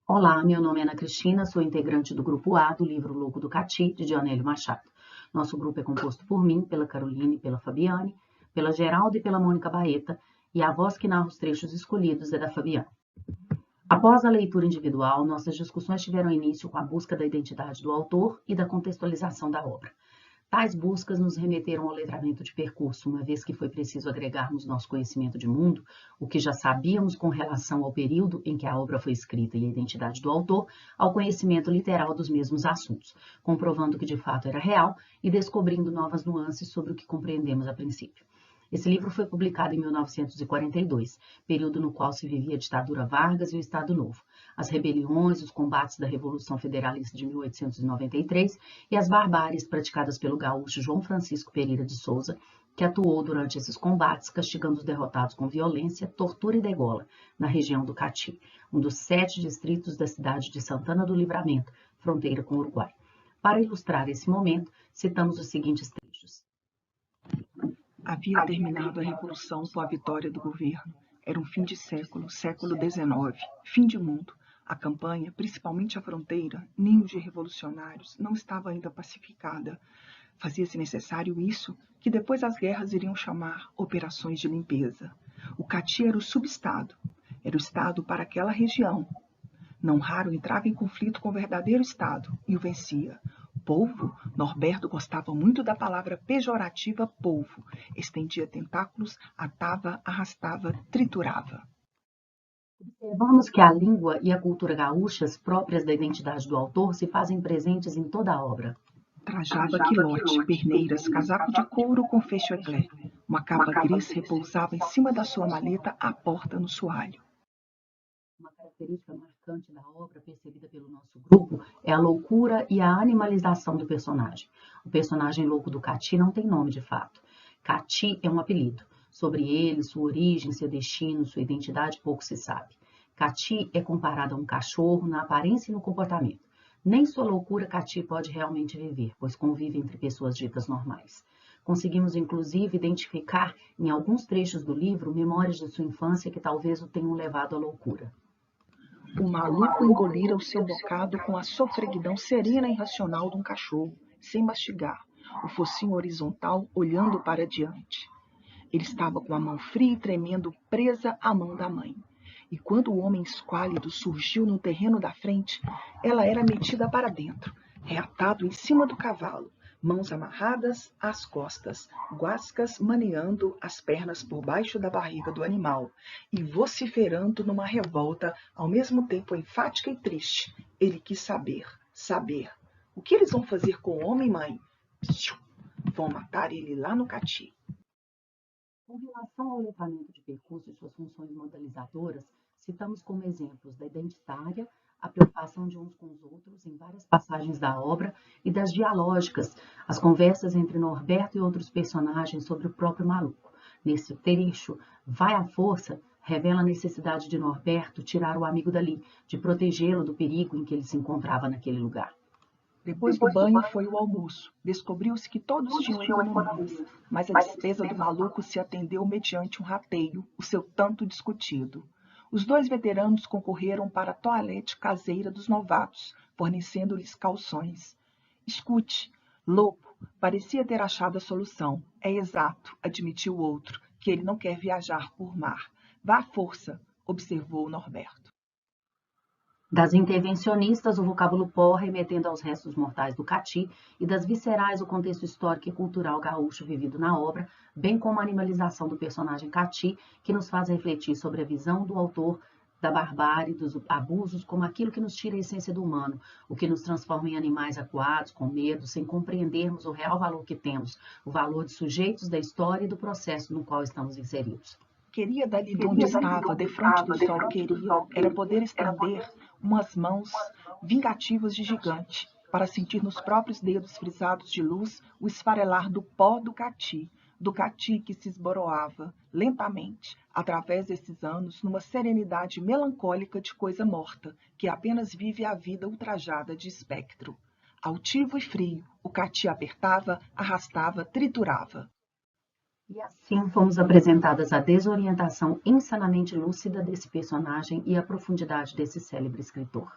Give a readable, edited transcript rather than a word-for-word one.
Olá, meu nome é Ana Cristina, sou integrante do Grupo A do livro Louco do Cati, de Dionélio Machado. Nosso grupo é composto por mim, pela Caroline, pela Fabiane, pela Geralda e pela Mônica Baeta, e a voz que narra os trechos escolhidos é da Fabiane. Após a leitura individual, nossas discussões tiveram início com a busca da identidade do autor e da contextualização da obra. Tais buscas nos remeteram ao letramento de percurso, uma vez que foi preciso agregarmos nosso conhecimento de mundo, o que já sabíamos com relação ao período em que a obra foi escrita e a identidade do autor, ao conhecimento literal dos mesmos assuntos, comprovando que de fato era real e descobrindo novas nuances sobre o que compreendemos a princípio. Esse livro foi publicado em 1942, período no qual se vivia a ditadura Vargas e o Estado Novo, as rebeliões, os combates da Revolução Federalista de 1893 e as barbáries praticadas pelo gaúcho João Francisco Pereira de Souza, que atuou durante esses combates, castigando os derrotados com violência, tortura e degola, na região do Cati, um dos 7 distritos da cidade de Santana do Livramento, fronteira com o Uruguai. Para ilustrar esse momento, citamos os seguintes trechos. Havia terminado a Revolução com a vitória do governo. Era um fim de século, século XIX, fim de mundo. A campanha, principalmente a fronteira, ninho de revolucionários, não estava ainda pacificada. Fazia-se necessário isso, que depois as guerras iriam chamar operações de limpeza. O Cati era o subestado, era o estado para aquela região. Não raro entrava em conflito com o verdadeiro estado e o vencia. Polvo, Norberto gostava muito da palavra pejorativa polvo. Estendia tentáculos, atava, arrastava, triturava. Observamos que a língua e a cultura gaúchas, próprias da identidade do autor, se fazem presentes em toda a obra. Trajava quilote, perneiras, casaco de couro com fecheclé. Uma capa gris repousava em cima da sua maleta à porta no soalho. Uma característica marcante da obra, percebida pelo nosso grupo, é a loucura e a animalização do personagem. O personagem louco do Cati não tem nome de fato. Cati é um apelido. Sobre ele, sua origem, seu destino, sua identidade, pouco se sabe. Cati é comparado a um cachorro na aparência e no comportamento. Nem sua loucura Cati pode realmente viver, pois convive entre pessoas ditas normais. Conseguimos, inclusive, identificar em alguns trechos do livro memórias de sua infância que talvez o tenham levado à loucura. O maluco engolira o seu bocado com a sofreguidão serena e racional de um cachorro, sem mastigar, o focinho horizontal olhando para diante. Ele estava com a mão fria e tremendo, presa à mão da mãe. E quando o homem esquálido surgiu no terreno da frente, ela era metida para dentro, reatado em cima do cavalo, mãos amarradas às costas, guascas maneando as pernas por baixo da barriga do animal e vociferando numa revolta, ao mesmo tempo enfática e triste. Ele quis saber, saber. O que eles vão fazer com o homem, mãe? Vão matar ele lá no Cati. Com relação ao letramento de percurso e suas funções modelizadoras, citamos como exemplos da identitária, a preocupação de uns com os outros em várias passagens da obra, e das dialógicas, as conversas entre Norberto e outros personagens sobre o próprio maluco. Nesse trecho, Vai à Força revela a necessidade de Norberto tirar o amigo dali, de protegê-lo do perigo em que ele se encontrava naquele lugar. Depois do banho foi o almoço. Descobriu-se que todos tinham economias, mas a despesa do maluco se atendeu mediante um rateio, o seu tanto discutido. Os 2 veteranos concorreram para a toalete caseira dos novatos, fornecendo-lhes calções. Escute, louco, parecia ter achado a solução. É exato, admitiu o outro, que ele não quer viajar por mar. Vá à força, observou Norberto. Das intervencionistas, o vocábulo pó remetendo aos restos mortais do Cati e das viscerais o contexto histórico e cultural gaúcho vivido na obra, bem como a animalização do personagem Cati, que nos faz refletir sobre a visão do autor da barbárie, dos abusos, como aquilo que nos tira a essência do humano, o que nos transforma em animais acuados, com medo, sem compreendermos o real valor que temos, o valor de sujeitos da história e do processo no qual estamos inseridos. Queria dali de onde estava, defronte do sol, era poder estender umas mãos vingativas de gigante, para sentir nos próprios dedos frisados de luz o esfarelar do pó do Cati que se esboroava, lentamente, através desses anos, numa serenidade melancólica de coisa morta, que apenas vive a vida ultrajada de espectro. Altivo e frio, o Cati apertava, arrastava, triturava. E assim fomos apresentadas a desorientação insanamente lúcida desse personagem e a profundidade desse célebre escritor.